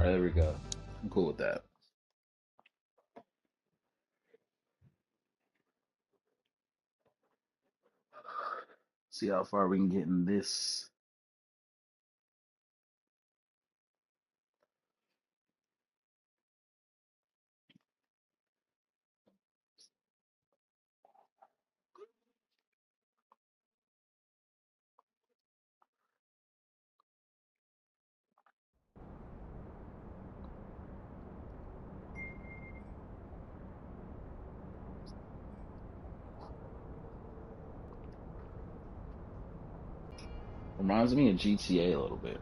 There we go. I'm cool with that. See how far we can get in this. Reminds me of GTA a little bit.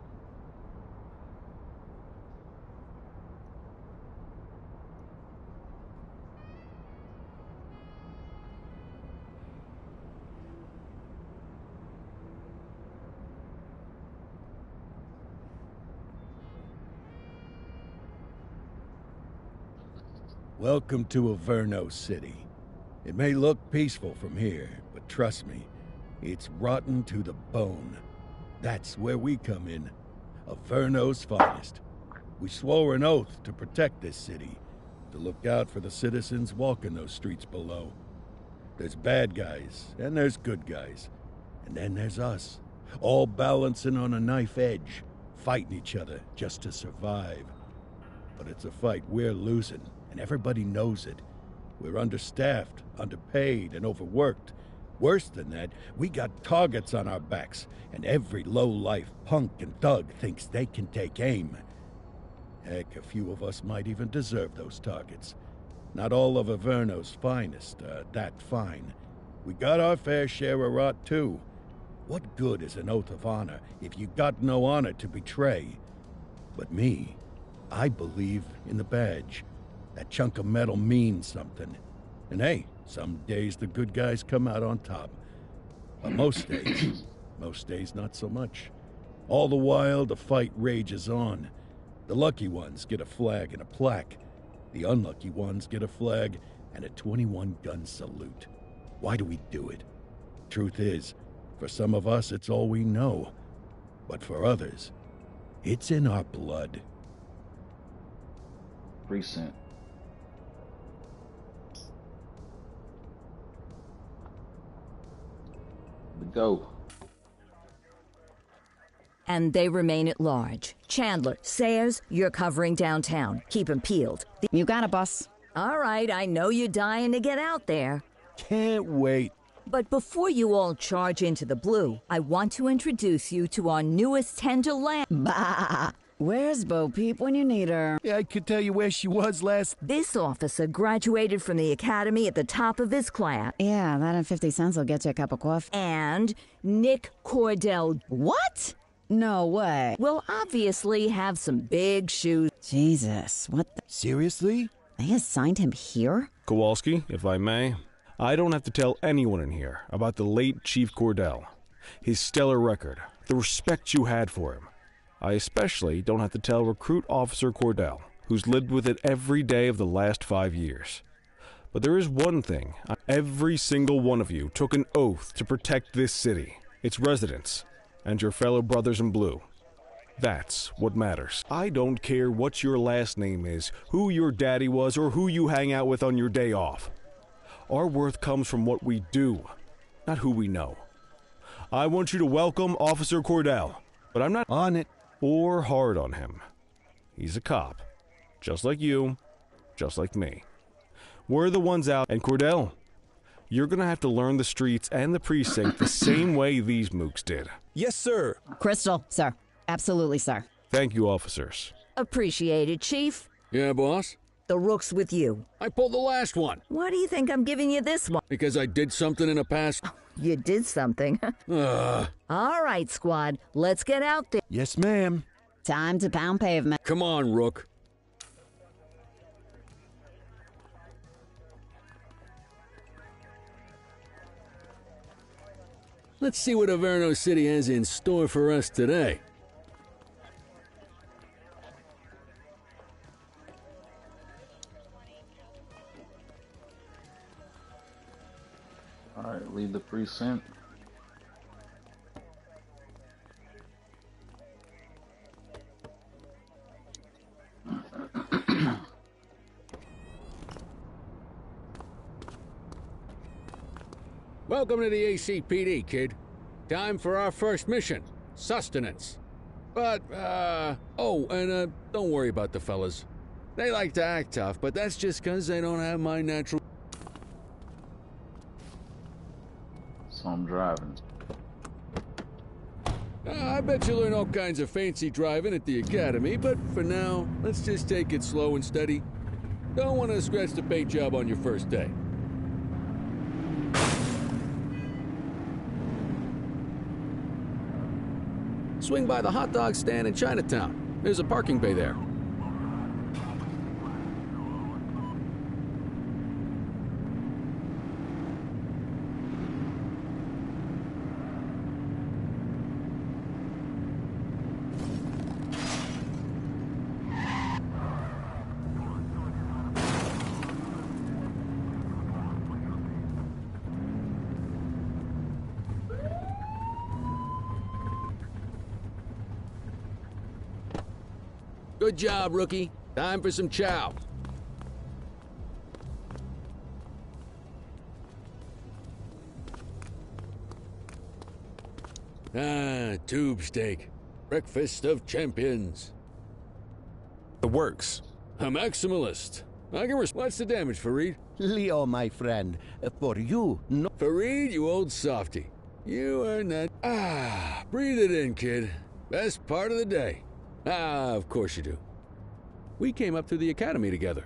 Welcome to Averno City. It may look peaceful from here, but trust me, it's rotten to the bone. That's where we come in. Averno's finest. We swore an oath to protect this city, to look out for the citizens walking those streets below. There's bad guys, and there's good guys. And then there's us, all balancing on a knife edge, fighting each other just to survive. But it's a fight we're losing, and everybody knows it. We're understaffed, underpaid, and overworked. Worse than that, we got targets on our backs, and every low-life punk and thug thinks they can take aim. Heck, a few of us might even deserve those targets. Not all of Averno's finest are that fine. We got our fair share of rot, too. What good is an oath of honor if you got no honor to betray? But me, I believe in the badge. That chunk of metal means something. And hey, some days the good guys come out on top. But most days not so much. All the while, the fight rages on. The lucky ones get a flag and a plaque. The unlucky ones get a flag and a 21-gun salute. Why do we do it? Truth is, for some of us, it's all we know. But for others, it's in our blood. Precinct. Go. And they remain at large. Chandler, Sayers, you're covering downtown. Keep 'em peeled. You got it, boss. All right, I know you're dying to get out there. Can't wait. But before you all charge into the blue, I want to introduce you to our newest tender lamb. Bah! Where's Bo Peep when you need her? Yeah, I could tell you where she was last... This officer graduated from the academy at the top of his class. Yeah, that and 50 cents will get you a cup of coffee. And Nick Cordell What? No way. will obviously have some big shoes. Jesus, what the... Seriously? They assigned him here? Kowalski, if I may, I don't have to tell anyone in here about the late Chief Cordell, his stellar record, the respect you had for him. I especially don't have to tell Recruit Officer Cordell, who's lived with it every day of the last 5 years. But there is one thing. Every single one of you took an oath to protect this city, its residents, and your fellow brothers in blue. That's what matters. I don't care what your last name is, who your daddy was, or who you hang out with on your day off. Our worth comes from what we do, not who we know. I want you to welcome Officer Cordell, but I'm not On it. or hard on him. He's a cop, just like you, just like me. We're the ones out, and Cordell, you're gonna have to learn the streets and the precinct the same way these mooks did. Yes, sir. Crystal, sir. Absolutely, sir. Thank you, officers. Appreciated, Chief. Yeah, boss. The rook's with you. I pulled the last one Why do you think I'm giving you this one? because I did something in the past. You did something. Ugh. All right, squad, let's get out there. Yes, ma'am. Time to pound pavement. Come on, Rook. Let's see what Averno City has in store for us today. All right, leave the precinct. Welcome to the ACPD, kid. Time for our first mission, sustenance. But, don't worry about the fellas. They like to act tough, but that's just 'cause they don't have my natural... So I'm driving. I bet you learn all kinds of fancy driving at the academy, but for now, let's just take it slow and steady. Don't want to scratch the paint job on your first day. Swing by the hot dog stand in Chinatown. There's a parking bay there. Good job, rookie. Time for some chow. Tube steak. Breakfast of champions. The works. A maximalist. I can What's the damage, Fareed? Leo, my friend, for you, no. Fareed, you old softy. You are not... breathe it in, kid. Best part of the day. Of course you do. We came up through the academy together.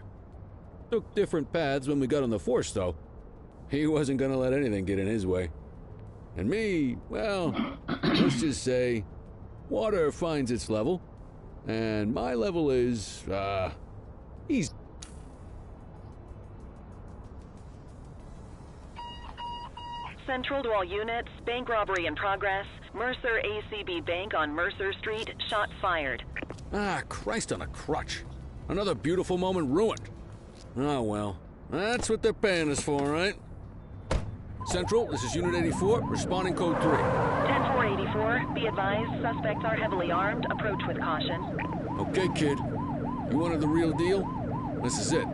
Took different paths when we got on the force, though. He wasn't gonna let anything get in his way. And me, well, let's just say, water finds its level. And my level is, easy. Central to all units, bank robbery in progress. Mercer ACB Bank on Mercer Street, shots fired. Christ on a crutch. Another beautiful moment ruined. Oh well, that's what they're paying us for, right? Central, this is Unit 84, responding code 3. 10-484, be advised, suspects are heavily armed, approach with caution. Okay, kid. You wanted the real deal? This is it.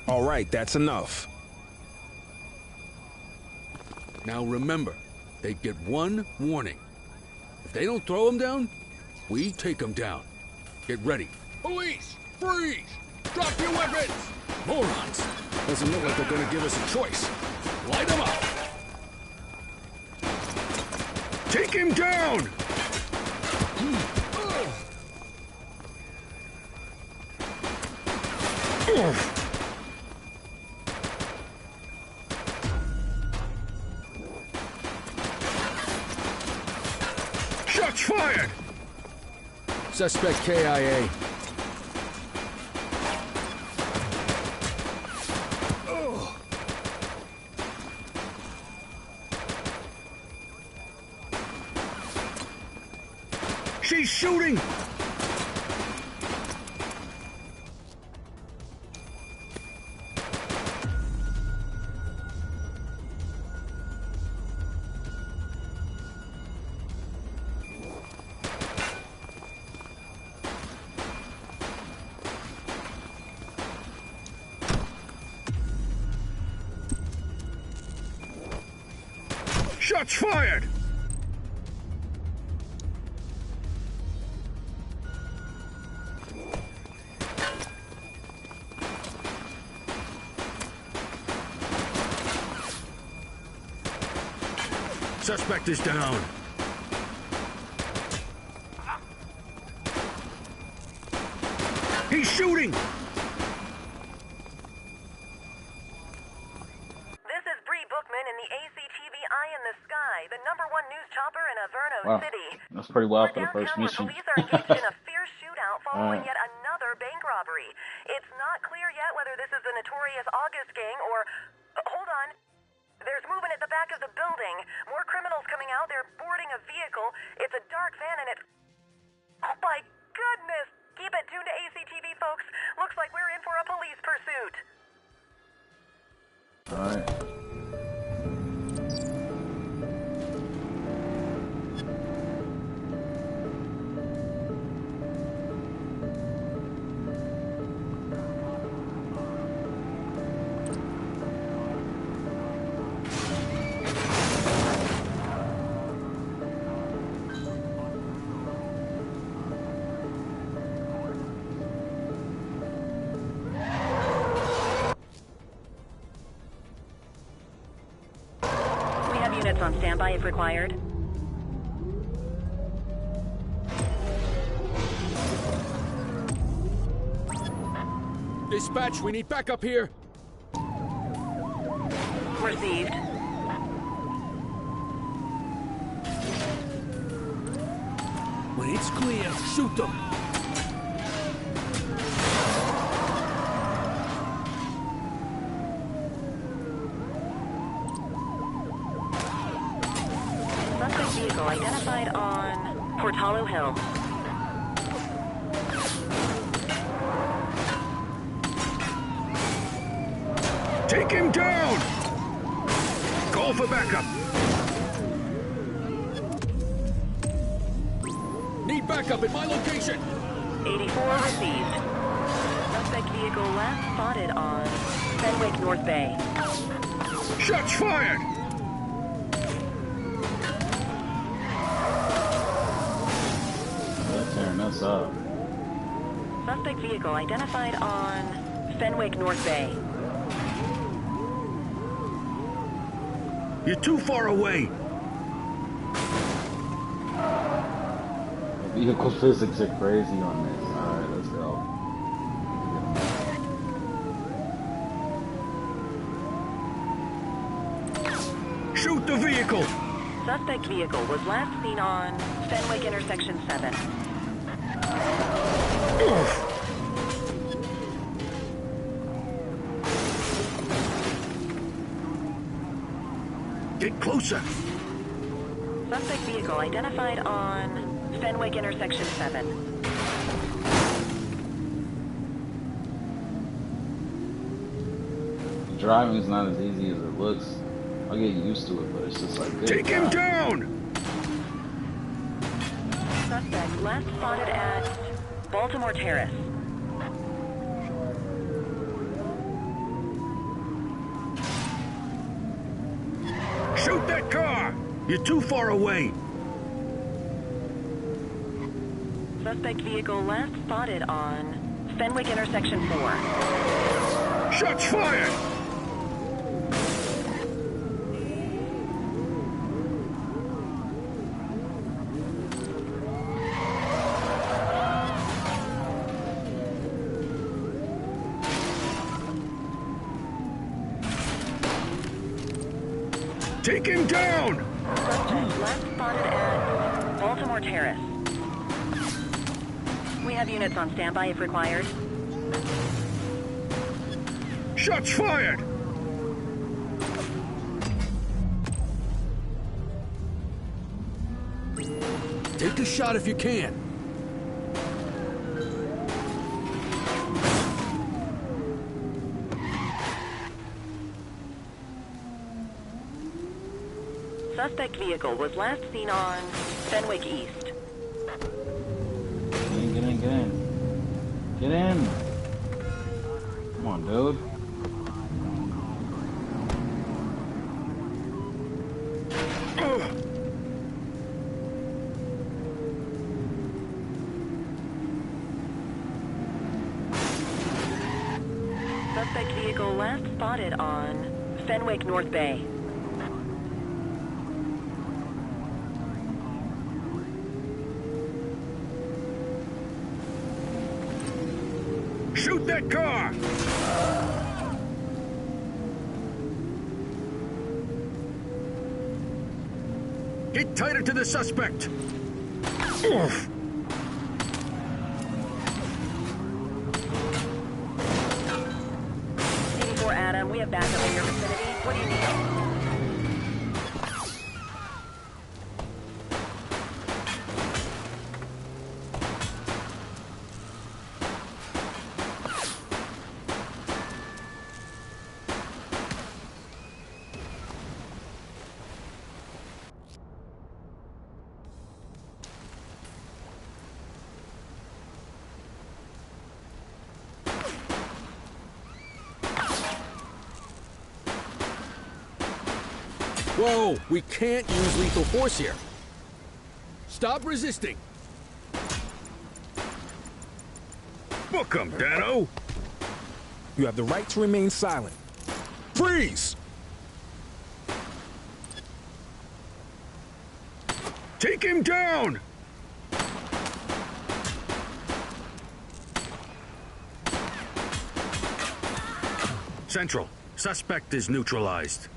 All right, that's enough. Now remember, they get one warning. If they don't throw them down, we take them down. Get ready. Police! Freeze! Drop your weapons! Morons! Doesn't look like they're gonna give us a choice. Light them up! Take him down! Shots fired! Suspect KIA. She's shooting! Shots fired! Suspect is down. He's shooting! This is Bree Bookman in the ACTV Eye in the Sky, the #1 news chopper in Averno Wow, City. that's pretty wild for the We're first downtown where mission. police are engaged in a fierce shootout following yet another bank robbery. It's not clear yet whether this is the notorious August gang or... hold hold on. There's movement at the back of the building. More criminals coming out. They're boarding a vehicle. It's a dark van and it's... Oh my goodness! Keep it tuned to ACTV, folks. Looks like we're in for a police pursuit. Alright. Units on standby if required. Dispatch, we need backup here. Received. When it's clear, shoot them. Suspect vehicle identified on Portalo Hill. Take him down! Call for backup. Need backup at my location. 84 received. Suspect vehicle last spotted on Fenwick North Bay. Shots fired! They're tearing us up. Suspect vehicle identified on Fenwick North Bay. You're too far away. The vehicle physics are crazy on this. Alright, let's go. Shoot the vehicle! Suspect vehicle was last seen on Fenwick Intersection 7. Get closer! Suspect vehicle identified on Fenwick Intersection 7. Driving's not as easy as it looks. I'll get used to it, but it's just like this. Take him down! Suspect last spotted at Baltimore Terrace. Shoot that car! You're too far away. Suspect vehicle last spotted on Fenwick Intersection 4. Shots fired! Take him down! Suspect last spotted at Baltimore Terrace. We have units on standby if required. Shots fired! Take a shot if you can. Suspect vehicle was last seen on Fenwick East. Get in, get in, get in. Get in! Come on, dude. Suspect vehicle last spotted on Fenwick North Bay. Shoot that car! Get tighter to the suspect! Oof. 85 84 Adam, we have backup in your vicinity. What do you need? Whoa! We can't use lethal force here. Stop resisting. Book 'em, Dano! You have the right to remain silent. Freeze! Take him down! Central, suspect is neutralized.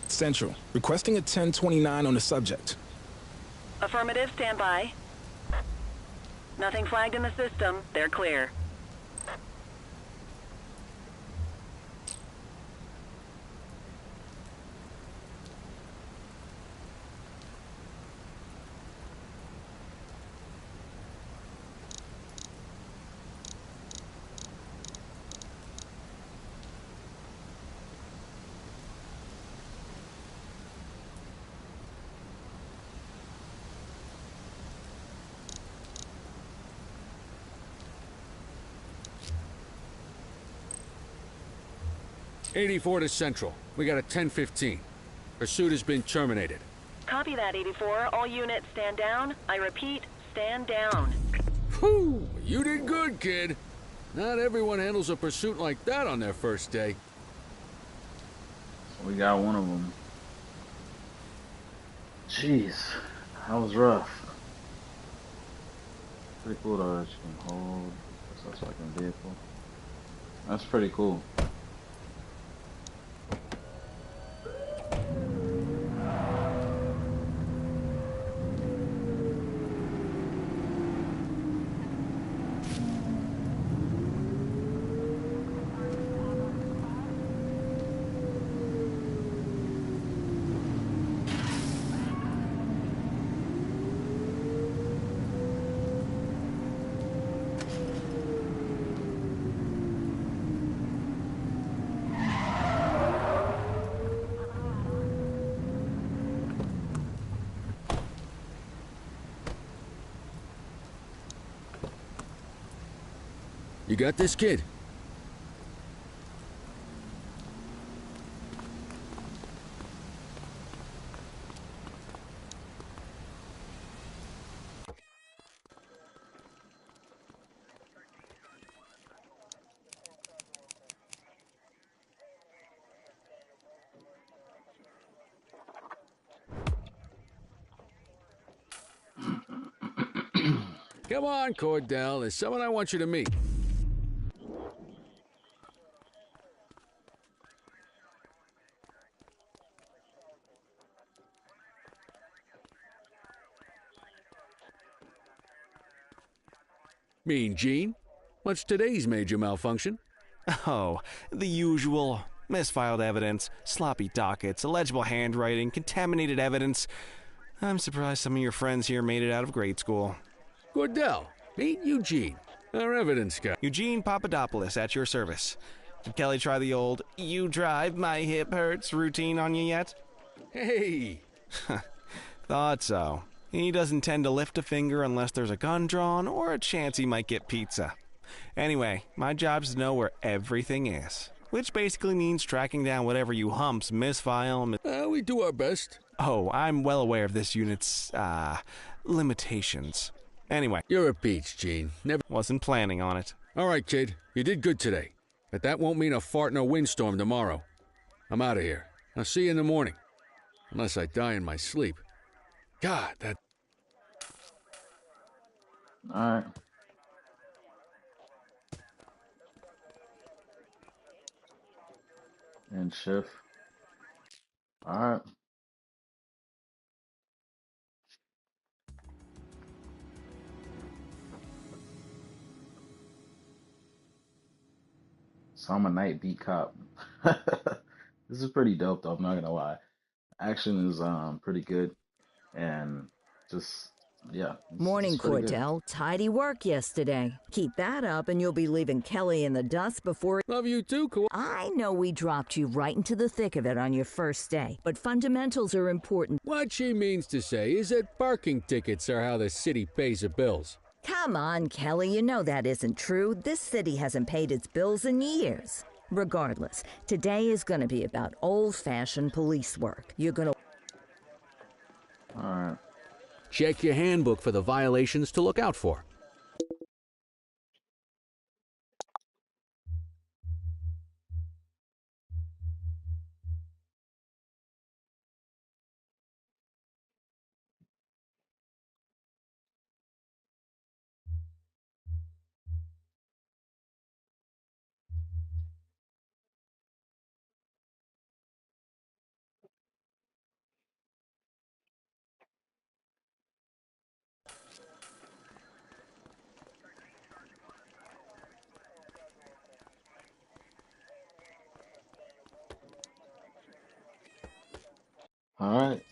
Central, requesting a 1029 on the subject. Affirmative, stand by. Nothing flagged in the system. They're clear. '84 to Central. We got a 1015. Pursuit has been terminated. Copy that, 84. All units stand down. I repeat, stand down. Whew! You did good, kid. Not everyone handles a pursuit like that on their first day. We got one of them. Jeez, that was rough. Pretty cool though that you can hold a suspect vehicle. That's pretty cool. You got this, kid? Come on, Cordell. There's someone I want you to meet. Mean Gene? What's today's major malfunction? Oh, the usual. Misfiled evidence, sloppy dockets, illegible handwriting, contaminated evidence. I'm surprised some of your friends here made it out of grade school. Cordell, meet Eugene, our evidence guy. Eugene Papadopoulos at your service. Did Kelly try the old "you drive, my hip hurts" routine on you yet? Hey! Thought so. He doesn't tend to lift a finger unless there's a gun drawn or a chance he might get pizza. Anyway, my job's to know where everything is, which basically means tracking down whatever you humps misfile. We do our best. Oh, I'm well aware of this unit's, limitations. Anyway. You're a peach, Gene. Never wasn't planning on it. All right, kid. You did good today. But that won't mean a fart in a windstorm tomorrow. I'm out of here. I'll see you in the morning. Unless I die in my sleep. God, that... Alright. And shift. Alright. So I'm a night beat cop. This is pretty dope though, I'm not gonna lie. Action is pretty good and just yeah, it's Morning, pretty good. Cordell. Tidy work yesterday. Keep that up and you'll be leaving Kelly in the dust before... Love you too, cool. I know we dropped you right into the thick of it on your first day, but fundamentals are important. What she means to say is that parking tickets are how the city pays the bills. Come on, Kelly, you know that isn't true. This city hasn't paid its bills in years. Regardless, today is going to be about old-fashioned police work. You're going to... Alright. Check your handbook for the violations to look out for. Alright.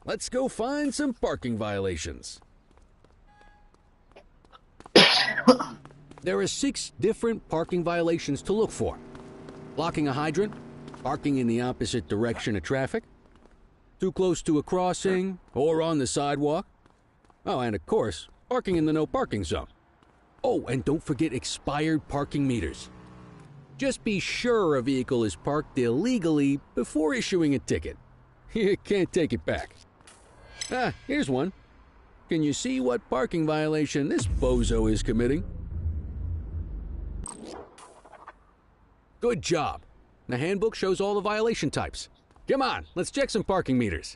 Let's go find some parking violations. There are 6 different parking violations to look for. Blocking a hydrant, parking in the opposite direction of traffic, too close to a crossing or on the sidewalk. Oh, and of course, parking in the no parking zone. Oh, and don't forget expired parking meters. Just be sure a vehicle is parked illegally before issuing a ticket. You can't take it back. Ah, here's one. Can you see what parking violation this bozo is committing? Good job. The handbook shows all the violation types. Come on, let's check some parking meters.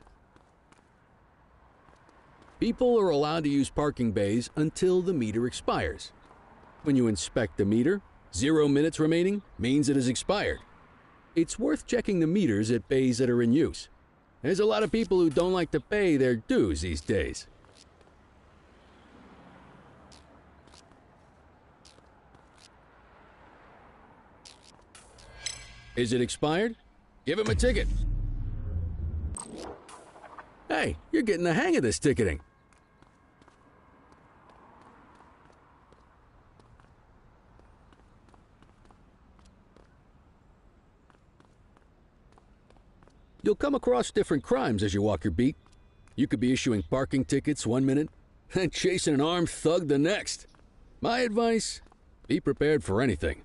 People are allowed to use parking bays until the meter expires. When you inspect the meter, 0 minutes remaining means it has expired. It's worth checking the meters at bays that are in use. There's a lot of people who don't like to pay their dues these days. Is it expired? Give him a ticket. Hey, you're getting the hang of this ticketing. You'll come across different crimes as you walk your beat. You could be issuing parking tickets 1 minute and chasing an armed thug the next. My advice, be prepared for anything.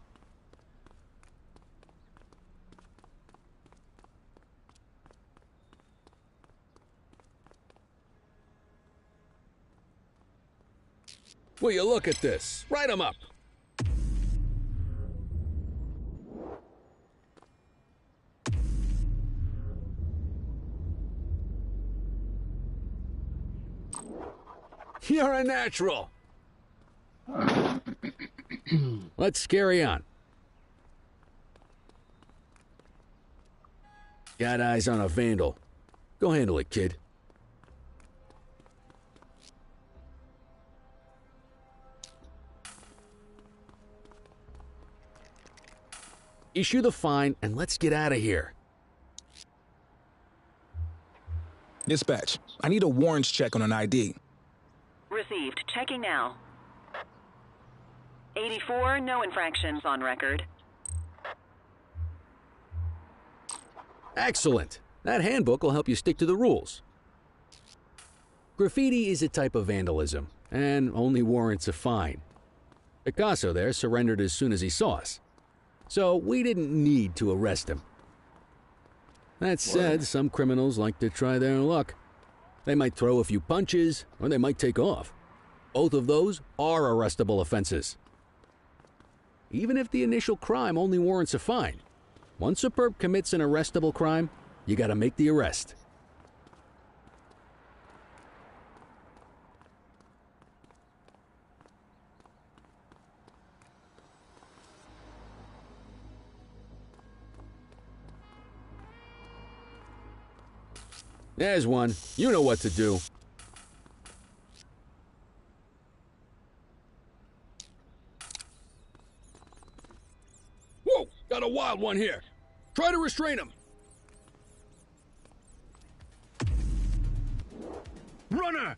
Will you look at this? Write 'em up. You're a natural. Let's carry on. Got eyes on a vandal. Go handle it, kid. Issue the fine and let's get out of here. Dispatch, I need a warrants check on an ID. Received. Checking now. 84, no infractions on record. Excellent. That handbook will help you stick to the rules. Graffiti is a type of vandalism, and only warrants a fine. Picasso there surrendered as soon as he saw us, so we didn't need to arrest him. That said, some criminals like to try their luck. They might throw a few punches, or they might take off. Both of those are arrestable offenses. Even if the initial crime only warrants a fine, once a perp commits an arrestable crime, you gotta make the arrest. There's one. You know what to do. Whoa! Got a wild one here. Try to restrain him. Runner!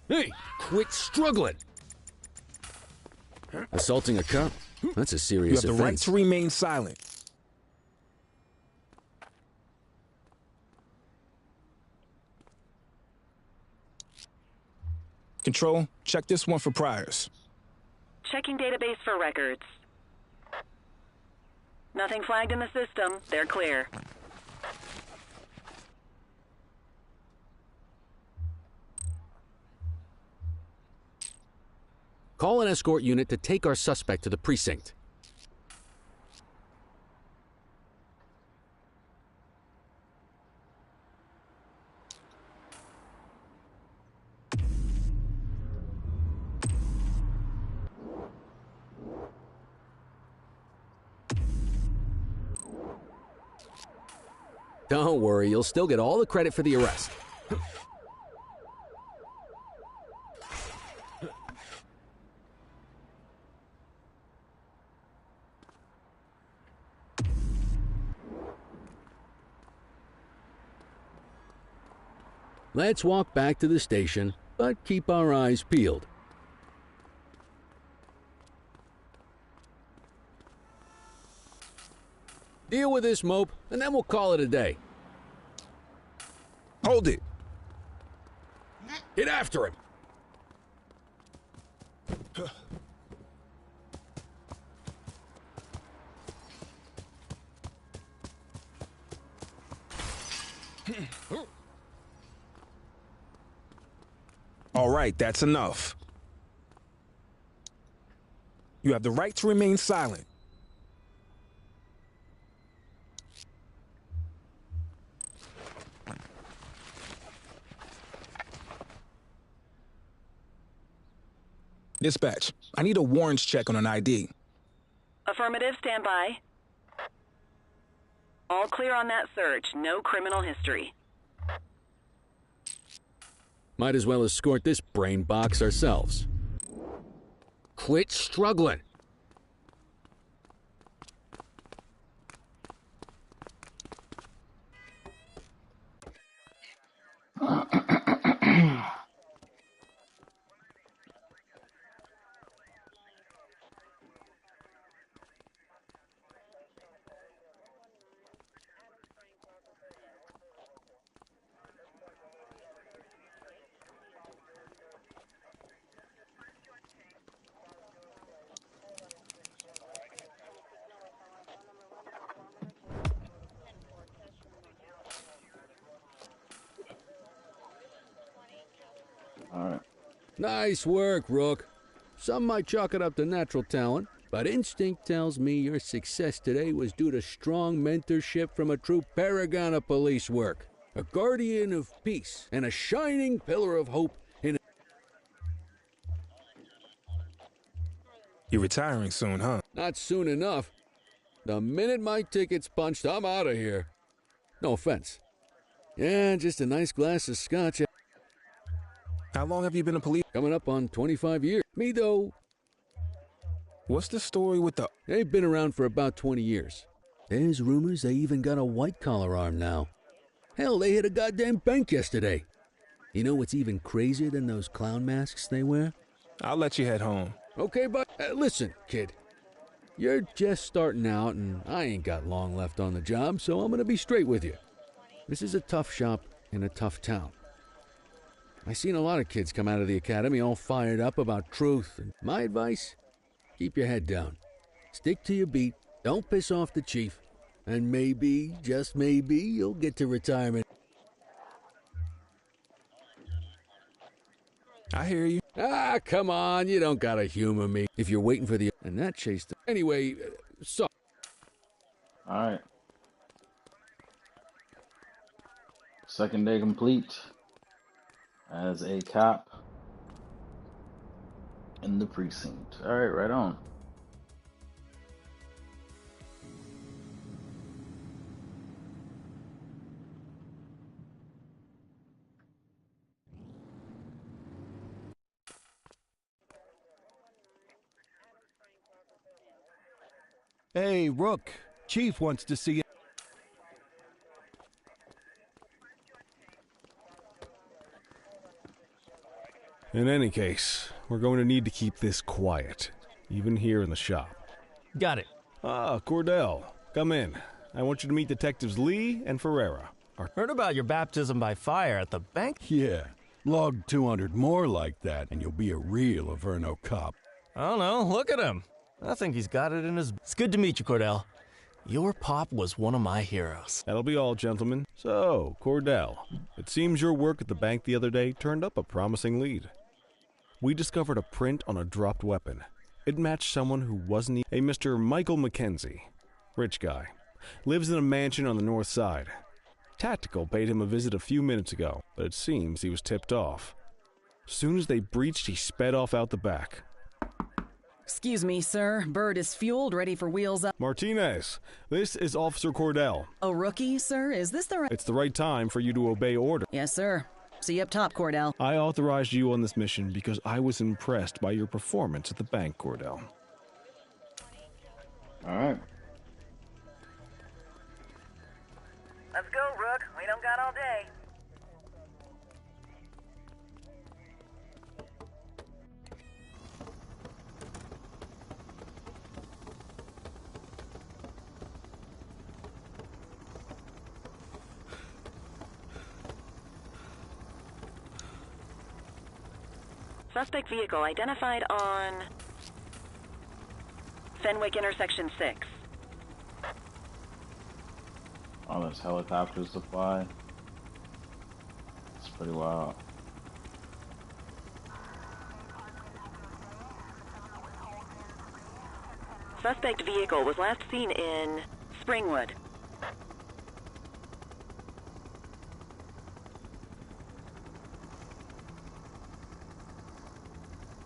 Hey, quit struggling. Assaulting a cop? That's a You serious have the right offense. to remain silent. Control, check this one for priors. Checking database for records. Nothing flagged in the system. They're clear. Call an escort unit to take our suspect to the precinct. Don't worry, you'll still get all the credit for the arrest. Let's walk back to the station, but keep our eyes peeled. Deal with this mope, and then we'll call it a day. Hold it. Get after him. All right, that's enough. You have the right to remain silent. Dispatch, I need a warrants check on an ID. Affirmative, stand by. All clear on that search. No criminal history. Might as well escort this brain box ourselves. Quit struggling. All right. Nice work, Rook. Some might chalk it up to natural talent, but instinct tells me your success today was due to strong mentorship from a true paragon of police work, a guardian of peace, and a shining pillar of hope in... You're retiring soon, huh? Not soon enough. The minute my ticket's punched, I'm out of here. No offense. Yeah, just a nice glass of scotch. How long have you been a police? Coming up on 25 years. Me, though, What's the story with the... they've been around for about 20 years. There's rumors they even got a white-collar arm now. Hell, they hit a goddamn bank yesterday. You know what's even crazier than those clown masks they wear? I'll let you head home. Okay, but listen, kid. You're just starting out, and I ain't got long left on the job, so I'm gonna be straight with you. This is a tough shop in a tough town. I seen a lot of kids come out of the academy all fired up about truth, and my advice, keep your head down. Stick to your beat, don't piss off the chief, and maybe, just maybe, you'll get to retirement. I hear you. Ah, come on, you don't gotta humor me. If you're waiting for the... And that chased... Anyway, so... All right. Second day complete as a cop in the precinct. All right, right on. Hey, Rook. Chief wants to see you. In any case, we're going to need to keep this quiet, even here in the shop. Got it. Ah, Cordell, come in. I want you to meet Detectives Lee and Ferreira. Heard about your baptism by fire at the bank? Yeah. Log 200 more like that, and you'll be a real Averno cop. I don't know. Look at him. I think he's got it in his... It's good to meet you, Cordell. Your pop was one of my heroes. That'll be all, gentlemen. So, Cordell, it seems your work at the bank the other day turned up a promising lead. We discovered a print on a dropped weapon. It matched someone who wasn't a Mr. Michael McKenzie. Rich guy. Lives in a mansion on the north side. Tactical paid him a visit a few minutes ago, but it seems he was tipped off. Soon as they breached, he sped off out the back. Excuse me, sir. Bird is fueled, ready for wheels up. Martinez, this is Officer Cordell. A rookie, sir? Is this the right... It's the right time for you to obey order. Yes, sir. See you up top, Cordell. I authorized you on this mission because I was impressed by your performance at the bank, Cordell. All right. Let's go, Rook. We don't got all day. Suspect vehicle identified on Fenwick intersection 6. Oh, there's helicopters to fly. It's pretty wild. Suspect vehicle was last seen in Springwood.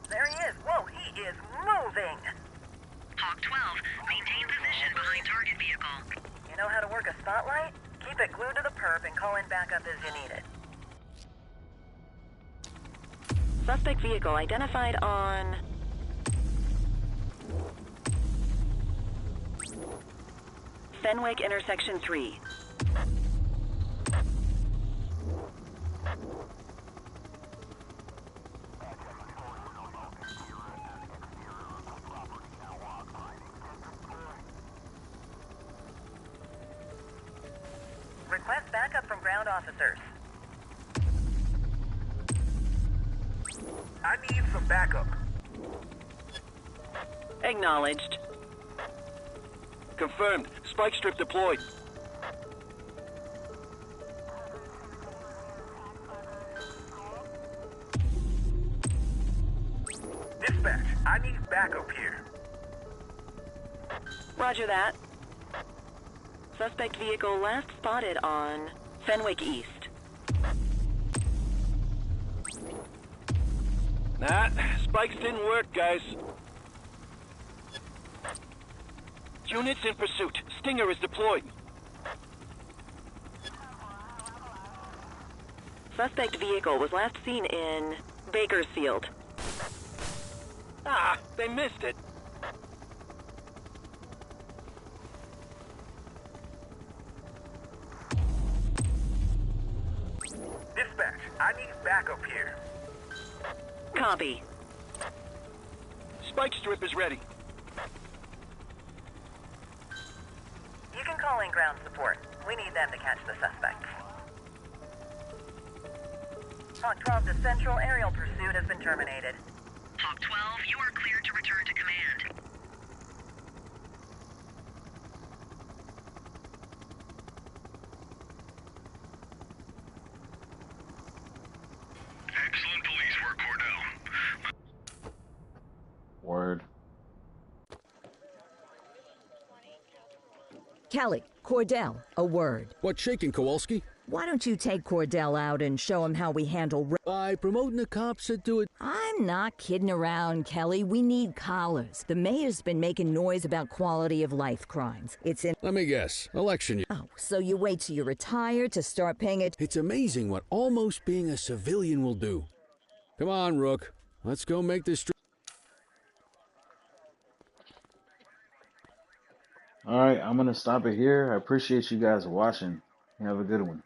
There he is. Whoa, he is moving. Hawk 12, maintain position behind target vehicle. You know how to work a spotlight? Keep it glued to the perp and call in backup as you need it. Suspect vehicle identified on Fenwick intersection 3. Request backup from ground officers. I need some backup. Acknowledged. Confirmed. Spike strip deployed. Dispatch, I need backup here. Roger that. Suspect vehicle last spotted on Fenwick East. Nah, spikes didn't work, guys. Units in pursuit. Stinger is deployed. Suspect vehicle was last seen in Bakersfield. Ah, they missed it. Dispatch, I need backup here. Copy. Spike strip is ready. You can call in ground support. We need them to catch the suspects. Hawk 12 to Central. Aerial pursuit has been terminated. Hawk 12, you are cleared to return to command. Excellent police work, Cordell. Word. Kelly, Cordell, a word. What's shaking, Kowalski? Why don't you take Cordell out and show him how we handle... By promoting the cops that do it... I'm not kidding around, Kelly. We need collars. The mayor's been making noise about quality of life crimes. It's in... Let me guess. Election year. Oh, so you wait till you retire to start paying it... It's amazing what almost being a civilian will do. Come on, Rook. Let's go make this... All right, I'm gonna stop it here. I appreciate you guys watching. You have a good one.